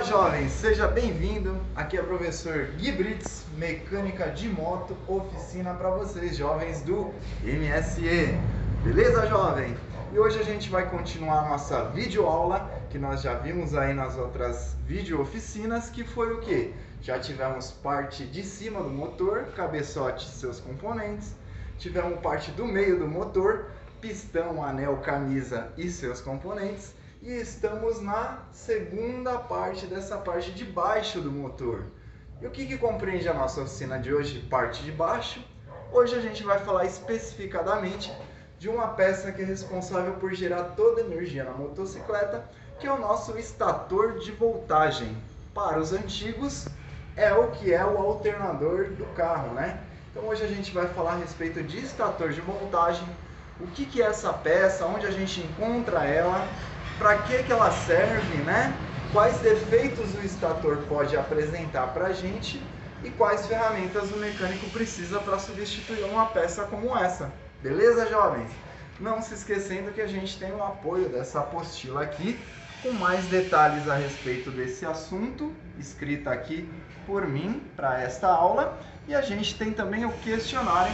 jovens, seja bem-vindo. Aqui é o professor Gui Brits, mecânica de moto, oficina para vocês, jovens do MSE. Beleza, jovem? E hoje a gente vai continuar nossa videoaula, que nós já vimos aí nas outras video-oficinas, que foi o quê? Já tivemos parte de cima do motor, cabeçote e seus componentes. Tivemos parte do meio do motor, pistão, anel, camisa e seus componentes. E estamos na segunda parte dessa parte de baixo do motor. E o que compreende a nossa oficina de hoje, parte de baixo? Hoje a gente vai falar especificadamente de uma peça que é responsável por gerar toda a energia na motocicleta, que é o nosso estator de voltagem. Para os antigos, é o que é o alternador do carro, né? Então hoje a gente vai falar a respeito de estator de voltagem, o que é essa peça, onde a gente encontra ela, para que ela serve, né? Quais defeitos o estator pode apresentar para a gente e quais ferramentas o mecânico precisa para substituir uma peça como essa. Beleza, jovens? Não se esquecendo que a gente tem o apoio dessa apostila aqui, com mais detalhes a respeito desse assunto, escrita aqui por mim para esta aula. E a gente tem também o questionário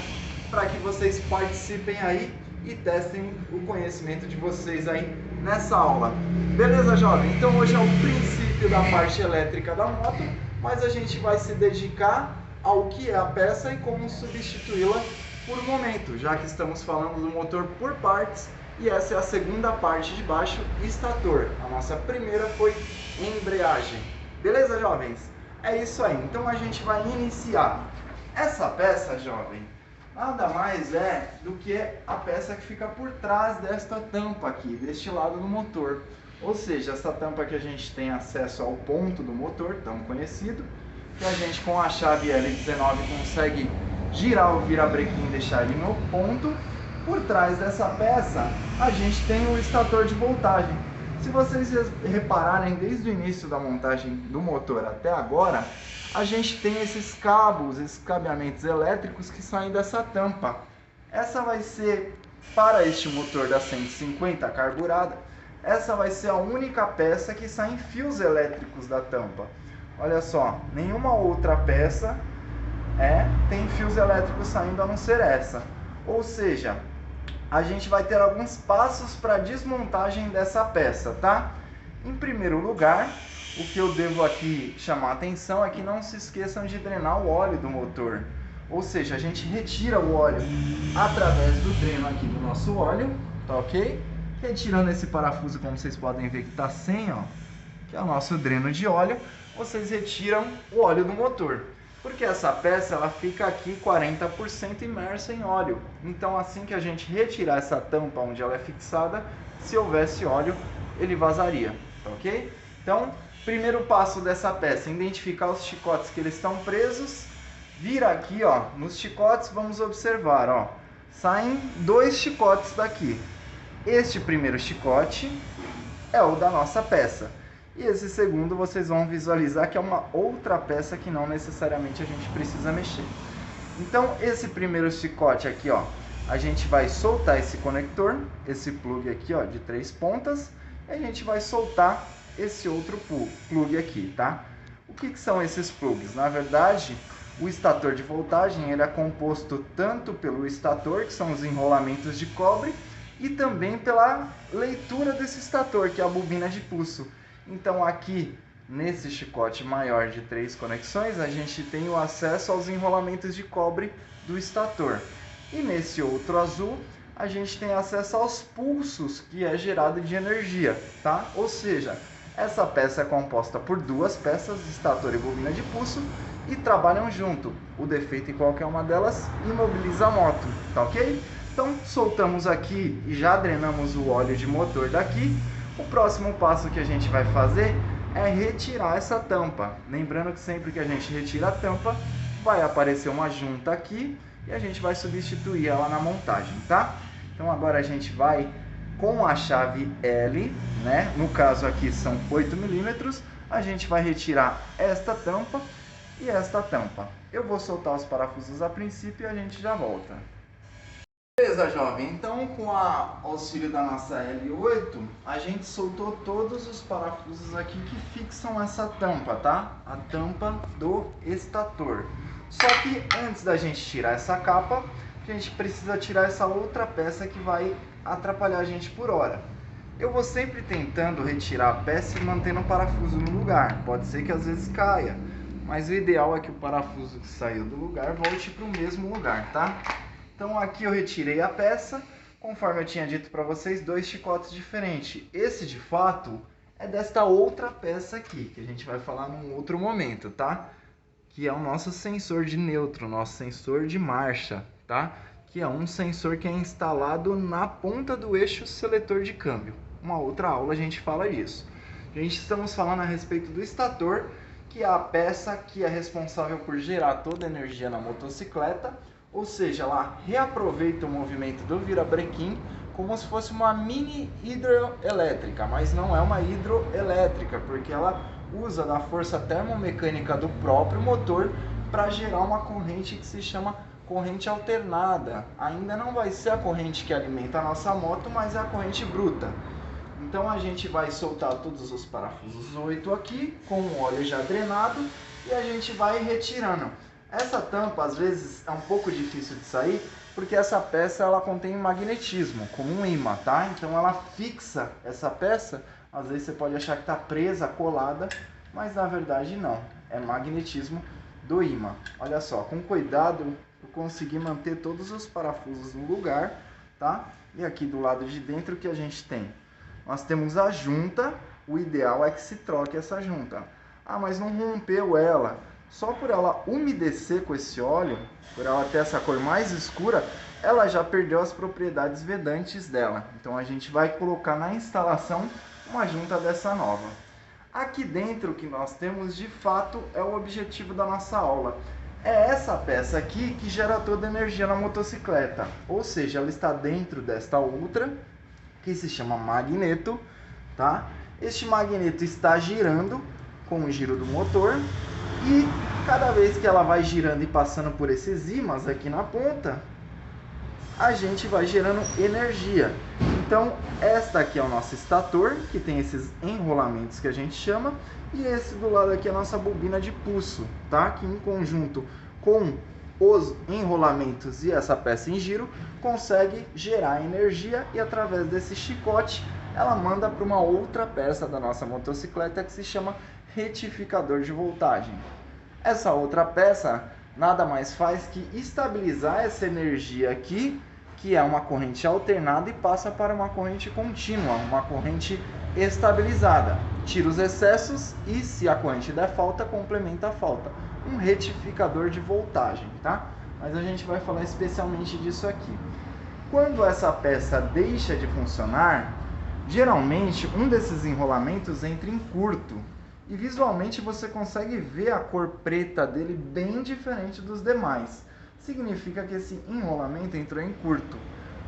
para que vocês participem aí e testem o conhecimento de vocês aí nessa aula. Beleza, jovem? Então hoje é o princípio da parte elétrica da moto, mas a gente vai se dedicar ao que é a peça e como substituí-la por momento, já que estamos falando do motor por partes, e essa é a segunda parte de baixo, estator. A nossa primeira foi embreagem. Beleza, jovens? É isso aí. Então a gente vai iniciar. Essa peça, jovem, nada mais é do que a peça que fica por trás desta tampa aqui, deste lado do motor. Ou seja, essa tampa que a gente tem acesso ao ponto do motor, tão conhecido, que a gente com a chave L19 consegue girar o virabrequim e deixar ele no ponto. Por trás dessa peça, a gente tem o estator de voltagem. Se vocês repararem, desde o início da montagem do motor até agora, a gente tem esses cabos, esses cabeamentos elétricos que saem dessa tampa. Essa vai ser, para este motor da 150 carburada, essa vai ser a única peça que sai em fios elétricos da tampa. Olha só, nenhuma outra peça tem fios elétricos saindo a não ser essa. Ou seja, a gente vai ter alguns passos para a desmontagem dessa peça, tá? Em primeiro lugar, o que eu devo aqui chamar a atenção é que não se esqueçam de drenar o óleo do motor. Ou seja, a gente retira o óleo através do dreno aqui do nosso óleo, tá ok? Retirando esse parafuso, como vocês podem ver que está sem, ó, que é o nosso dreno de óleo, vocês retiram o óleo do motor. Porque essa peça ela fica aqui 40% imersa em óleo. Então assim que a gente retirar essa tampa onde ela é fixada, se houvesse óleo, ele vazaria, tá ok? Então, primeiro passo dessa peça, identificar os chicotes que eles estão presos. Vira aqui, ó, nos chicotes, vamos observar, ó, saem dois chicotes daqui. Este primeiro chicote é o da nossa peça. E esse segundo vocês vão visualizar que é uma outra peça que não necessariamente a gente precisa mexer. Então, esse primeiro chicote aqui, ó, a gente vai soltar esse conector, esse plug aqui, ó, de 3 pontas, e a gente vai soltar esse outro plug aqui, tá? O que são esses plugs? Na verdade, o estator de voltagem ele é composto tanto pelo estator, que são os enrolamentos de cobre, e também pela leitura desse estator, que é a bobina de pulso. Então aqui, nesse chicote maior de 3 conexões, a gente tem o acesso aos enrolamentos de cobre do estator. E nesse outro azul, a gente tem acesso aos pulsos, que é gerado de energia, tá? Ou seja, essa peça é composta por duas peças, estator e bobina de pulso, e trabalham junto. O defeito em qualquer uma delas imobiliza a moto, tá ok? Então soltamos aqui e já drenamos o óleo de motor daqui. O próximo passo que a gente vai fazer é retirar essa tampa. Lembrando que sempre que a gente retira a tampa, vai aparecer uma junta aqui e a gente vai substituir ela na montagem, tá? Então agora a gente vai com a chave L, né? No caso aqui são 8 milímetros, a gente vai retirar esta tampa e esta tampa. Eu vou soltar os parafusos a princípio e a gente já volta. Beleza, Beleza, jovem? Então, com o auxílio da nossa L8, a gente soltou todos os parafusos aqui que fixam essa tampa, tá? A tampa do estator. Só que antes da gente tirar essa capa, a gente precisa tirar essa outra peça que vai atrapalhar a gente por hora. Eu vou sempre tentando retirar a peça e mantendo o parafuso no lugar. Pode ser que às vezes caia, mas o ideal é que o parafuso que saiu do lugar volte para o mesmo lugar, tá? Então aqui eu retirei a peça, conforme eu tinha dito para vocês, 2 chicotes diferentes. Esse de fato é desta outra peça aqui, que a gente vai falar num outro momento, tá? Que é o nosso sensor de neutro, nosso sensor de marcha, tá? Que é um sensor que é instalado na ponta do eixo seletor de câmbio. Uma outra aula a gente fala disso. A gente estamos falando a respeito do estator, que é a peça que é responsável por gerar toda a energia na motocicleta, ou seja, ela reaproveita o movimento do virabrequim como se fosse uma mini hidroelétrica, mas não é uma hidroelétrica, porque ela usa da força termomecânica do próprio motor para gerar uma corrente que se chama corrente alternada. Ainda não vai ser a corrente que alimenta a nossa moto, mas é a corrente bruta. Então a gente vai soltar todos os parafusos 8 aqui, com o óleo já drenado, e a gente vai retirando. Essa tampa às vezes é um pouco difícil de sair, porque essa peça ela contém magnetismo, como um ímã, tá? Então ela fixa essa peça, às vezes você pode achar que está presa, colada, mas na verdade não, é magnetismo do ímã. Olha só, com cuidado eu consegui manter todos os parafusos no lugar, tá? E aqui do lado de dentro o que a gente tem? Nós temos a junta, o ideal é que se troque essa junta. Ah, mas não rompeu ela. Só por ela umedecer com esse óleo, por ela ter essa cor mais escura, ela já perdeu as propriedades vedantes dela. Então a gente vai colocar na instalação uma junta dessa nova. Aqui dentro o que nós temos de fato é o objetivo da nossa aula. É essa peça aqui que gera toda a energia na motocicleta. Ou seja, ela está dentro desta outra, que se chama magneto, tá? Este magneto está girando com o giro do motor e cada vez que ela vai girando e passando por esses ímãs aqui na ponta, a gente vai gerando energia. Então, esta aqui é o nosso estator, que tem esses enrolamentos que a gente chama, e esse do lado aqui é a nossa bobina de pulso, tá? Que em conjunto com os enrolamentos e essa peça em giro, consegue gerar energia e através desse chicote, ela manda para uma outra peça da nossa motocicleta que se chama retificador de voltagem. Essa outra peça nada mais faz que estabilizar essa energia aqui, que é uma corrente alternada e passa para uma corrente contínua, uma corrente estabilizada. Tira os excessos e, se a corrente der falta, complementa a falta. Um retificador de voltagem, tá? Mas a gente vai falar especialmente disso aqui. Quando essa peça deixa de funcionar, geralmente um desses enrolamentos entra em curto e visualmente você consegue ver a cor preta dele bem diferente dos demais. Significa que esse enrolamento entrou em curto.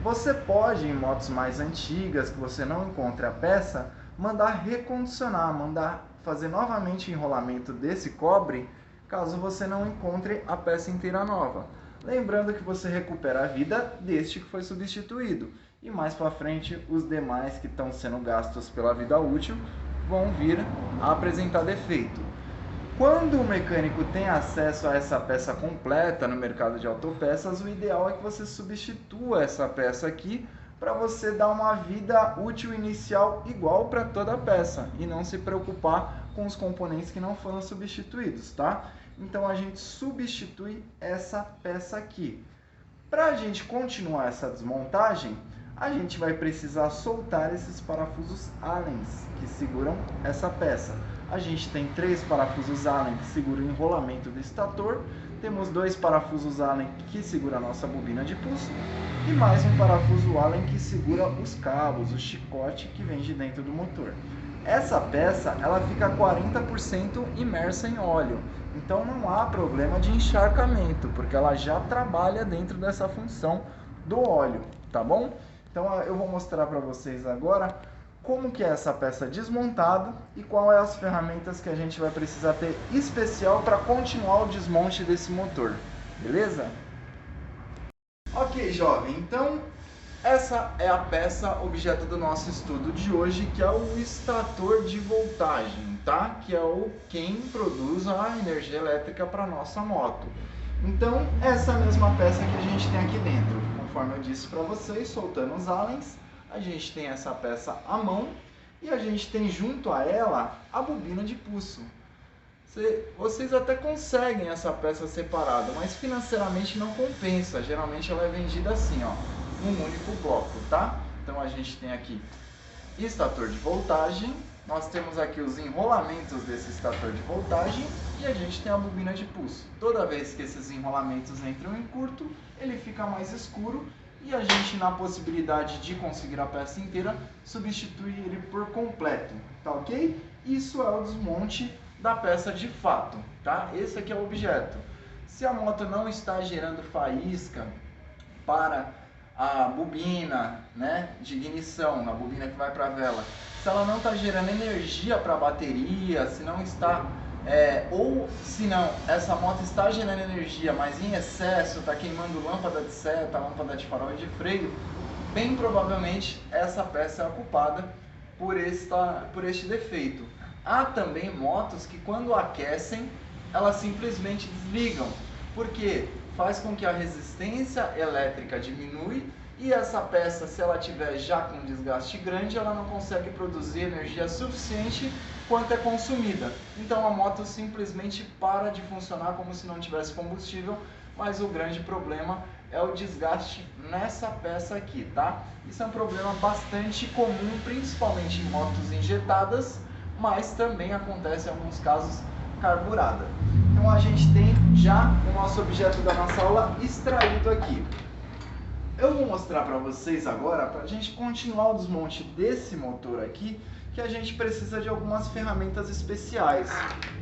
Você pode, em motos mais antigas, que você não encontre a peça, mandar recondicionar, mandar fazer novamente o enrolamento desse cobre, caso você não encontre a peça inteira nova. Lembrando que você recupera a vida deste que foi substituído. E mais para frente, os demais que estão sendo gastos pela vida útil vão vir a apresentar defeito. Quando o mecânico tem acesso a essa peça completa no mercado de autopeças, o ideal é que você substitua essa peça aqui para você dar uma vida útil inicial igual para toda a peça e não se preocupar com os componentes que não foram substituídos, tá? Então a gente substitui essa peça aqui. Para a gente continuar essa desmontagem, a gente vai precisar soltar esses parafusos Allen que seguram essa peça. A gente tem 3 parafusos Allen que seguram o enrolamento do estator, temos 2 parafusos Allen que seguram a nossa bobina de pulso e mais um parafuso Allen que segura os cabos, o chicote que vem de dentro do motor. Essa peça ela fica 40% imersa em óleo, então não há problema de encharcamento, porque ela já trabalha dentro dessa função do óleo, tá bom? Então eu vou mostrar para vocês agora como que é essa peça desmontada e quais as ferramentas que a gente vai precisar ter especial para continuar o desmonte desse motor, beleza? Ok, jovem, então Essa é a peça objeto do nosso estudo de hoje, que é o extrator de voltagem, tá? Que é quem produz a energia elétrica para nossa moto. Então, essa mesma peça que a gente tem aqui dentro, conforme eu disse para vocês, soltando os Allens, a gente tem essa peça à mão e a gente tem junto a ela a bobina de pulso. Vocês até conseguem essa peça separada, mas financeiramente não compensa. Geralmente ela é vendida assim, ó, num único bloco, tá? Então a gente tem aqui extrator de voltagem, nós temos aqui os enrolamentos desse extrator de voltagem e a gente tem a bobina de pulso. Toda vez que esses enrolamentos entram em curto, ele fica mais escuro e a gente, na possibilidade de conseguir a peça inteira, substitui ele por completo, tá ok? Isso é o desmonte da peça de fato, tá? Esse aqui é o objeto. Se a moto não está gerando faísca para a bobina, né, de ignição, na bobina que vai para a vela, se ela não está gerando energia para a bateria, se não está, ou se não, essa moto está gerando energia, mas em excesso, está queimando lâmpada de seta, lâmpada de farol e de freio, bem provavelmente essa peça é ocupada por este defeito. Há também motos que quando aquecem, elas simplesmente desligam, porque faz com que a resistência elétrica diminui e essa peça, se ela tiver já com um desgaste grande, ela não consegue produzir energia suficiente quanto é consumida. Então a moto simplesmente para de funcionar como se não tivesse combustível, mas o grande problema é o desgaste nessa peça aqui, tá? Isso é um problema bastante comum, principalmente em motos injetadas, mas também acontece em alguns casos carburada. Então a gente tem já o nosso objeto da nossa aula extraído aqui. Eu vou mostrar para vocês agora, para a gente continuar o desmonte desse motor aqui, que a gente precisa de algumas ferramentas especiais.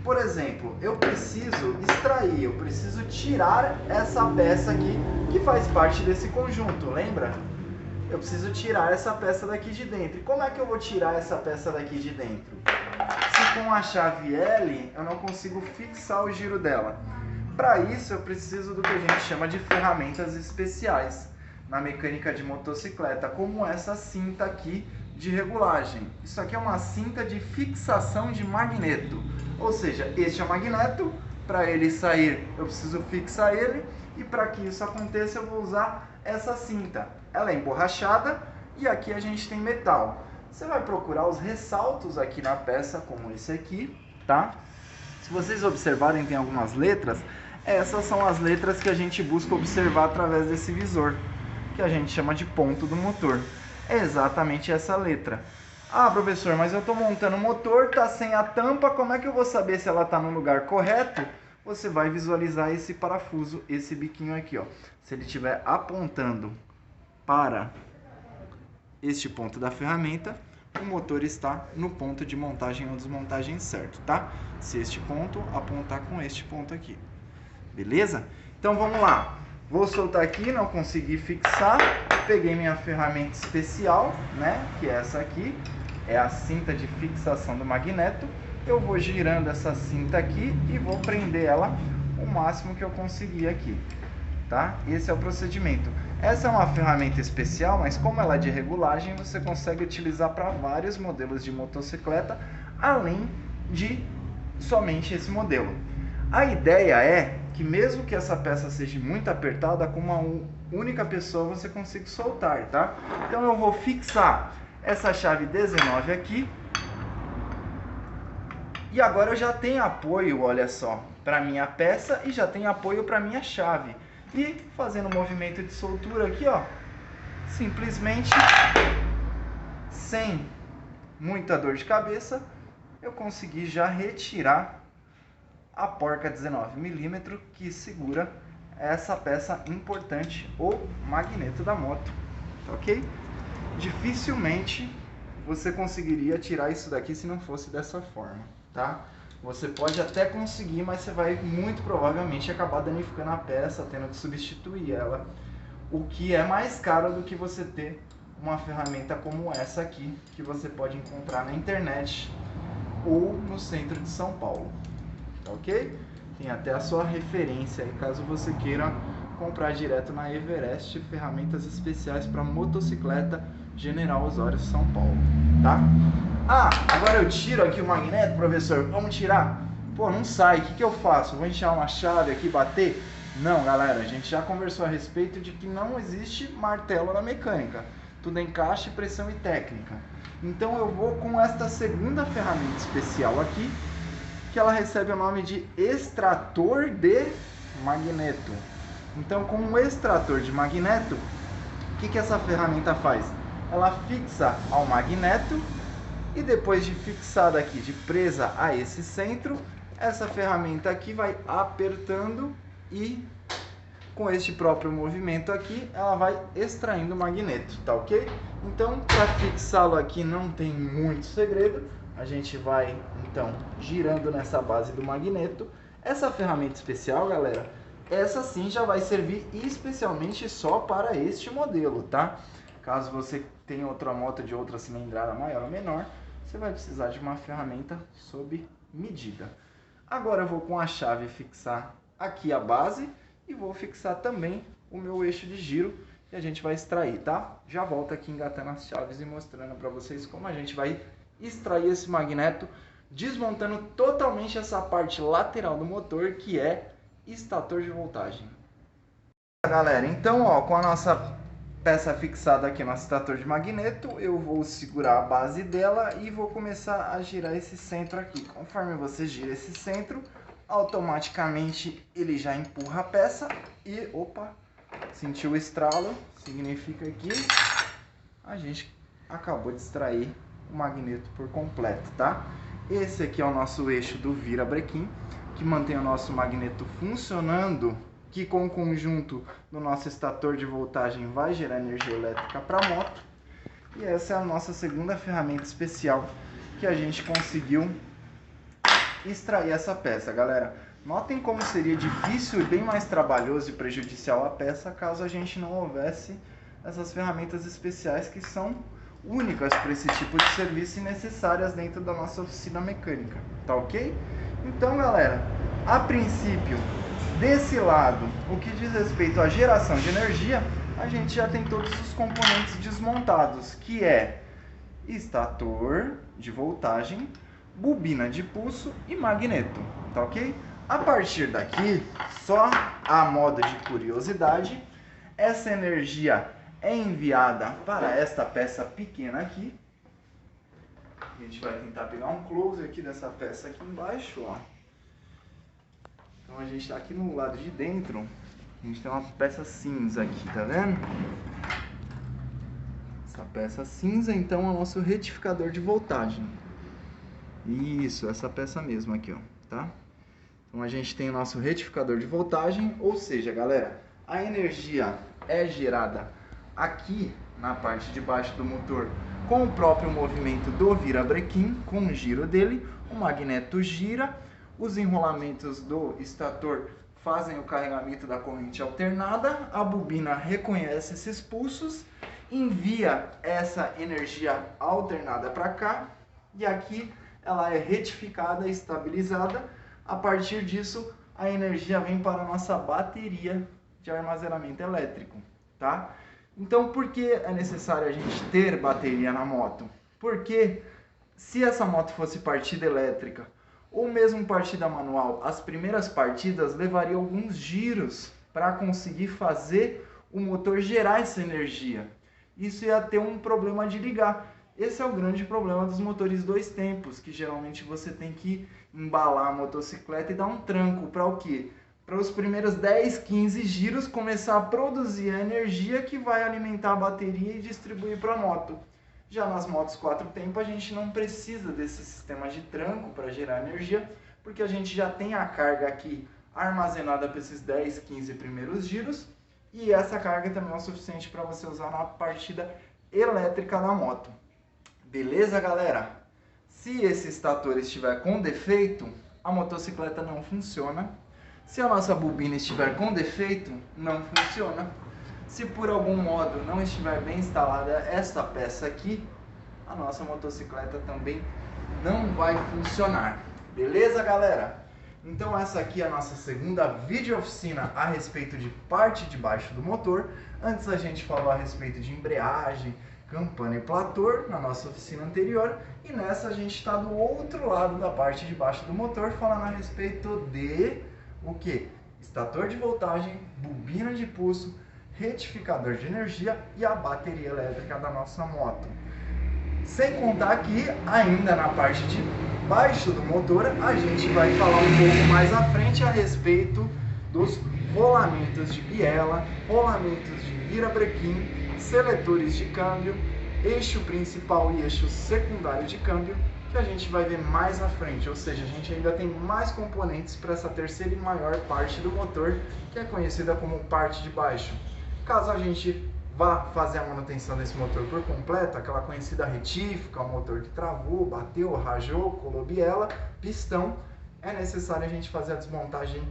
Por exemplo, eu preciso extrair, eu preciso tirar essa peça aqui que faz parte desse conjunto, lembra? Eu preciso tirar essa peça daqui de dentro. E como é que eu vou tirar essa peça daqui de dentro? Se com a chave L eu não consigo fixar o giro dela. Para isso eu preciso do que a gente chama de ferramentas especiais na mecânica de motocicleta, como essa cinta aqui de regulagem. Isso aqui é uma cinta de fixação de magneto. Ou seja, este é o magneto, para ele sair eu preciso fixar ele e para que isso aconteça eu vou usar essa cinta. Ela é emborrachada e aqui a gente tem metal. Você vai procurar os ressaltos aqui na peça, como esse aqui, tá? Se vocês observarem, tem algumas letras. Essas são as letras que a gente busca observar através desse visor, que a gente chama de ponto do motor. É exatamente essa letra. Ah, professor, mas eu estou montando o motor, tá sem a tampa, como é que eu vou saber se ela está no lugar correto? Você vai visualizar esse parafuso, esse biquinho aqui, ó. Se ele estiver apontando para este ponto da ferramenta, o motor está no ponto de montagem ou desmontagem certo, tá? Se este ponto apontar com este ponto aqui. Beleza? Então vamos lá. Vou soltar aqui, não consegui fixar. Peguei minha ferramenta especial, né? Que é essa aqui. É a cinta de fixação do magneto. Eu vou girando essa cinta aqui e vou prender ela o máximo que eu conseguir aqui, tá? Esse é o procedimento. Essa é uma ferramenta especial, mas como ela é de regulagem, você consegue utilizar para vários modelos de motocicleta, além de somente esse modelo. A ideia é que mesmo que essa peça seja muito apertada, com uma única pessoa você consiga soltar, tá? Então eu vou fixar essa chave 19 aqui. E agora eu já tenho apoio, olha só, para minha peça e já tenho apoio para minha chave. E fazendo um movimento de soltura aqui, ó, simplesmente, sem muita dor de cabeça, eu consegui já retirar a porca 19mm que segura essa peça importante, o magneto da moto, tá ok? Dificilmente você conseguiria tirar isso daqui se não fosse dessa forma, tá? Você pode até conseguir, mas você vai muito provavelmente acabar danificando a peça, tendo que substituir ela, o que é mais caro do que você ter uma ferramenta como essa aqui, que você pode encontrar na internet ou no centro de São Paulo, tá ok? Tem até a sua referência aí, caso você queira comprar direto na Everest ferramentas especiais para motocicleta General Osório, São Paulo, tá? Ah, agora eu tiro aqui o magneto, professor, vamos tirar? Pô, não sai, o que eu faço? Vou enfiar uma chave aqui, bater? Não, galera, a gente já conversou a respeito de que não existe martelo na mecânica. Tudo é encaixe, pressão e técnica. Então eu vou com esta segunda ferramenta especial aqui, que ela recebe o nome de extrator de magneto. Então, com o extrator de magneto, o que essa ferramenta faz? Ela fixa ao magneto e depois de fixada aqui, de presa a esse centro, essa ferramenta aqui vai apertando e com este próprio movimento aqui, ela vai extraindo o magneto, tá ok? Então, para fixá-lo aqui não tem muito segredo, a gente vai então girando nessa base do magneto. Essa ferramenta especial, galera, essa sim já vai servir especialmente só para este modelo, tá? Caso você tenha outra moto de outra cilindrada maior ou menor, você vai precisar de uma ferramenta sob medida. Agora eu vou com a chave fixar aqui a base e vou fixar também o meu eixo de giro e a gente vai extrair, tá? Já volto aqui engatando as chaves e mostrando para vocês como a gente vai extrair esse magneto, desmontando totalmente essa parte lateral do motor, que é estator de voltagem. Galera, então ó, com a nossa peça fixada aqui no estator de magneto, eu vou segurar a base dela e vou começar a girar esse centro aqui. Conforme você gira esse centro, automaticamente ele já empurra a peça e, opa, sentiu o estralo, significa que a gente acabou de extrair o magneto por completo, tá? Esse aqui é o nosso eixo do virabrequim, que mantém o nosso magneto funcionando, que com o conjunto do nosso estator de voltagem vai gerar energia elétrica para a moto. E essa é a nossa segunda ferramenta especial que a gente conseguiu extrair essa peça, galera. Notem como seria difícil e bem mais trabalhoso e prejudicial a peça caso a gente não houvesse essas ferramentas especiais que são únicas para esse tipo de serviço e necessárias dentro da nossa oficina mecânica, tá ok? Então, galera, a princípio, desse lado, o que diz respeito à geração de energia, a gente já tem todos os componentes desmontados, que é estator de voltagem, bobina de pulso e magneto, tá ok? A partir daqui, só a modo de curiosidade, essa energia é enviada para esta peça pequena aqui. A gente vai tentar pegar um close aqui dessa peça aqui embaixo, ó. Então a gente está aqui no lado de dentro, a gente tem uma peça cinza aqui, tá vendo? Essa peça cinza, então, é o nosso retificador de voltagem. Isso, essa peça mesmo aqui, ó, tá? Então a gente tem o nosso retificador de voltagem, ou seja, galera, a energia é gerada aqui na parte de baixo do motor com o próprio movimento do virabrequim, com o giro dele, o magneto gira, os enrolamentos do estator fazem o carregamento da corrente alternada, a bobina reconhece esses pulsos, envia essa energia alternada para cá e aqui ela é retificada e estabilizada. A partir disso, a energia vem para a nossa bateria de armazenamento elétrico, tá? Então, por que é necessário a gente ter bateria na moto? Porque se essa moto fosse partida elétrica ou mesmo partida manual, as primeiras partidas levariam alguns giros para conseguir fazer o motor gerar essa energia. Isso ia ter um problema de ligar. Esse é o grande problema dos motores dois tempos, que geralmente você tem que embalar a motocicleta e dar um tranco para o quê? Para os primeiros 10, 15 giros começar a produzir a energia que vai alimentar a bateria e distribuir para a moto. Já nas motos 4 tempos a gente não precisa desse sistema de tranco para gerar energia, porque a gente já tem a carga aqui armazenada para esses 10, 15 primeiros giros, e essa carga também é o suficiente para você usar na partida elétrica da moto. Beleza, galera? Se esse estator estiver com defeito, a motocicleta não funciona. Se a nossa bobina estiver com defeito, não funciona. Se por algum modo não estiver bem instalada esta peça aqui, a nossa motocicleta também não vai funcionar. Beleza, galera? Então essa aqui é a nossa segunda videooficina a respeito de parte de baixo do motor. Antes a gente falou a respeito de embreagem, campana e plator na nossa oficina anterior. E nessa a gente está do outro lado da parte de baixo do motor, falando a respeito de o que? Estator de voltagem, bobina de pulso, retificador de energia e a bateria elétrica da nossa moto. Sem contar que ainda na parte de baixo do motor a gente vai falar um pouco mais à frente a respeito dos rolamentos de biela, rolamentos de virabrequim, seletores de câmbio, eixo principal e eixo secundário de câmbio, que a gente vai ver mais à frente, ou seja, a gente ainda tem mais componentes para essa terceira e maior parte do motor, que é conhecida como parte de baixo. Caso a gente vá fazer a manutenção desse motor por completo, aquela conhecida retífica, o motor que travou, bateu, rajou, colou biela, pistão, é necessário a gente fazer a desmontagem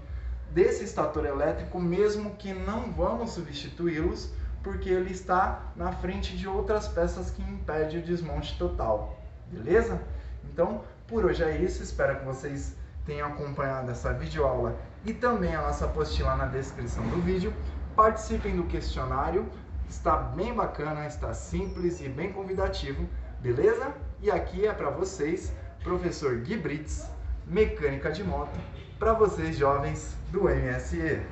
desse estator elétrico, mesmo que não vamos substituí-los, porque ele está na frente de outras peças que impedem o desmonte total, beleza? Então, por hoje é isso, espero que vocês tenham acompanhado essa videoaula e também a nossa apostila na descrição do vídeo. Participem do questionário, está bem bacana, está simples e bem convidativo, beleza? E aqui é para vocês, professor Gui Brits, mecânica de moto, para vocês jovens do MSE.